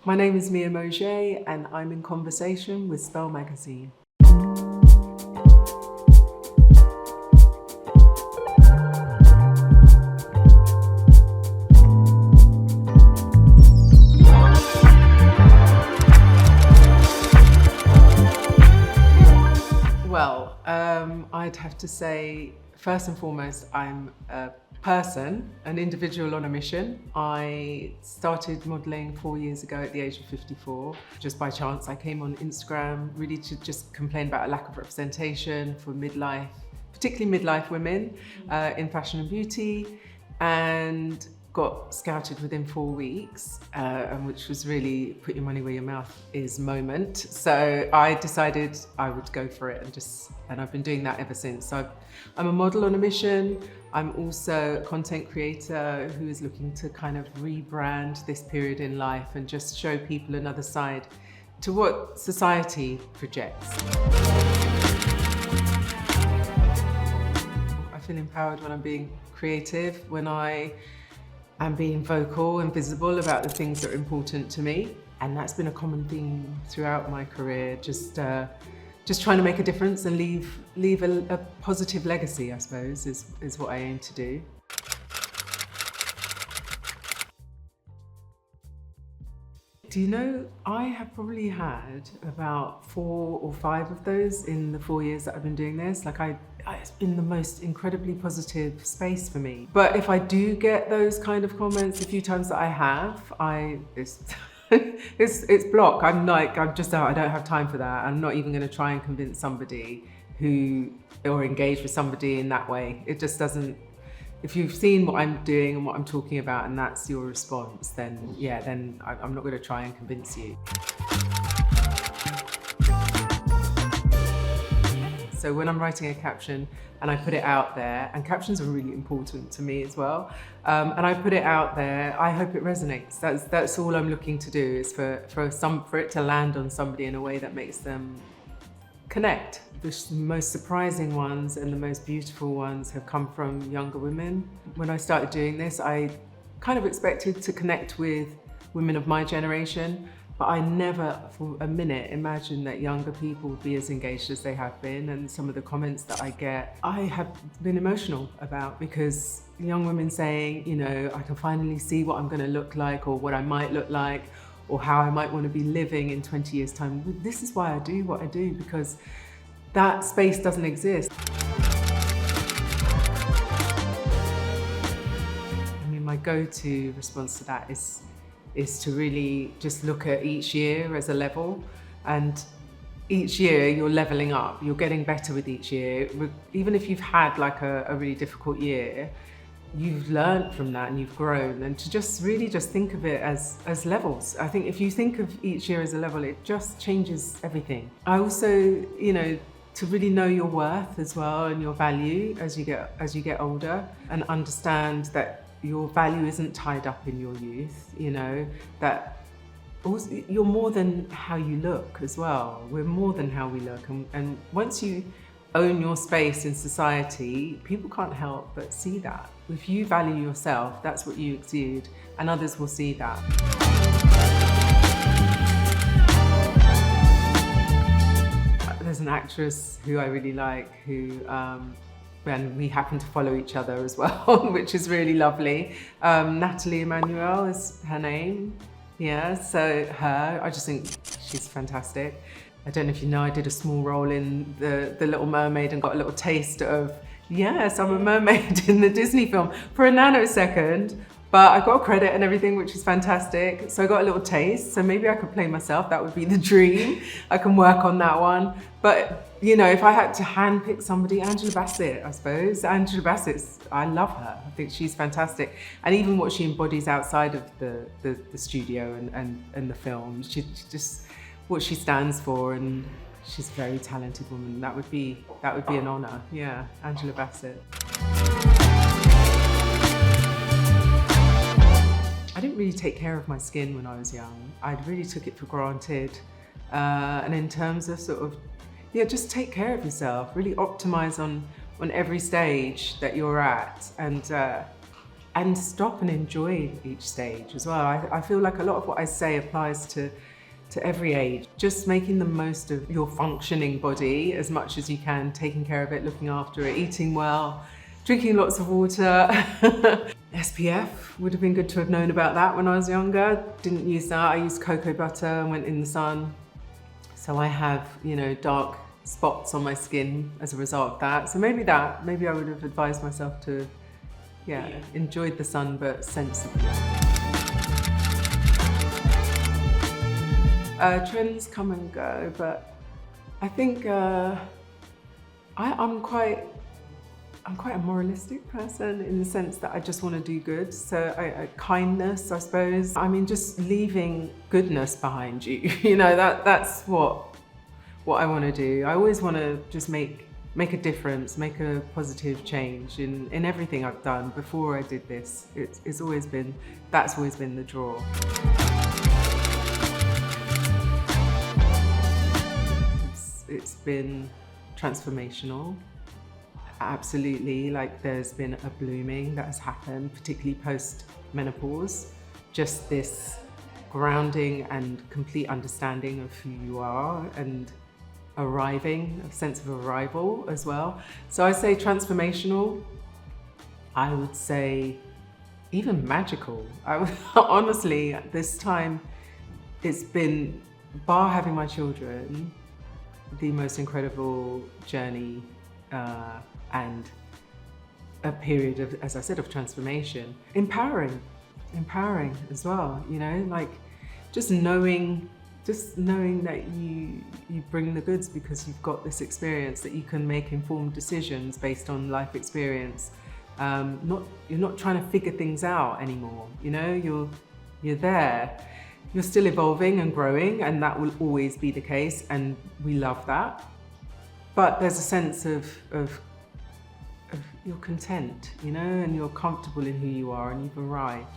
My name is Maugé and I'm in conversation with Spell magazine. Well, I'd have to say, first and foremost, I'm a person, an individual on a mission. I started modelling 4 years ago at the age of 54. Just by chance, I came on Instagram really to just complain about a lack of representation for midlife, particularly midlife women in fashion and beauty, and got scouted within 4 weeks, which was really put your money where your mouth is moment. So I decided I would go for it and I've been doing that ever since. So I'm a model on a mission. I'm also a content creator who is looking to kind of rebrand this period in life and just show people another side to what society projects. I feel empowered when I'm being creative, when I am being vocal and visible about the things that are important to me. And that's been a common theme throughout my career, just trying to make a difference and leave a positive legacy, I suppose, is what I aim to do. Do you know, I have probably had about 4 or 5 of those in the 4 years that I've been doing this. It's been the most incredibly positive space for me. But if I do get those kind of comments, a few times that I have, it's block. I'm just out, I don't have time for that. I'm not even gonna try and convince somebody or engage with somebody in that way. It just doesn't, if you've seen what I'm doing and what I'm talking about and that's your response, then yeah, then I'm not gonna try and convince you. So when I'm writing a caption and I put it out there, and captions are really important to me as well, and I put it out there, I hope it resonates. That's all I'm looking to do, is for it to land on somebody in a way that makes them connect. The most surprising ones and the most beautiful ones have come from younger women. When I started doing this, I kind of expected to connect with women of my generation, but I never for a minute imagined that younger people would be as engaged as they have been. And some of the comments that I get, I have been emotional about, because young women saying, you know, I can finally see what I'm gonna look like, or what I might look like, or how I might want to be living in 20 years' time. This is why I do what I do, because that space doesn't exist. I mean, my go-to response to that is to really just look at each year as a level, and each year you're leveling up, you're getting better with each year. Even if you've had like a really difficult year, you've learned from that and you've grown, and to just really just think of it as levels. I think if you think of each year as a level, it just changes everything. I also, you know, to really know your worth as well and your value as you get older, and understand that your value isn't tied up in your youth, you know, that also you're more than how you look as well. We're more than how we look, and once you own your space in society, people can't help but see that. If you value yourself, that's what you exude, and others will see that. There's an actress who I really like, and we happen to follow each other as well, which is really lovely. Natalie Emmanuel is her name. Yeah, so her, I just think she's fantastic. I don't know if you know, I did a small role in the Little Mermaid and got a little taste of, yes, I'm a mermaid in the Disney film for a nanosecond, but I got credit and everything, which is fantastic. So I got a little taste, so maybe I could play myself. That would be the dream. I can work on that one. But you know, if I had to handpick somebody, Angela Bassett, I suppose. Angela Bassett, I love her. I think she's fantastic. And even what she embodies outside of the studio and the film, she just, what she stands for, and she's a very talented woman. That would be an honor. Yeah, Angela Bassett. I didn't really take care of my skin when I was young. I really took it for granted. And in terms of sort of, yeah, just take care of yourself, really optimize on every stage that you're at, and and stop and enjoy each stage as well. I feel like a lot of what I say applies to every age. Just making the most of your functioning body as much as you can, taking care of it, looking after it, eating well, drinking lots of water. SPF, would have been good to have known about that when I was younger. Didn't use that. I used cocoa butter and went in the sun. So I have, dark spots on my skin as a result of that. So maybe I would have advised myself to, enjoyed the sun, but sensibly. Trends come and go, but I think I'm quite a moralistic person in the sense that I just want to do good. So kindness, I suppose. I mean, just leaving goodness behind you. That's what I want to do. I always want to just make a difference, make a positive change in everything I've done. Before I did this, that's always been the draw. It's been transformational. Absolutely, there's been a blooming that has happened, particularly post-menopause. Just this grounding and complete understanding of who you are and a sense of arrival as well. So I say transformational. I would say even magical. Honestly, this time it's been, bar having my children, the most incredible journey and a period of, as I said, of transformation. Empowering as well, just knowing that you bring the goods because you've got this experience, that you can make informed decisions based on life experience. You're not trying to figure things out anymore, you're there. You're still evolving and growing, and that will always be the case, and we love that. But there's a sense of you're content, and you're comfortable in who you are, and you've arrived.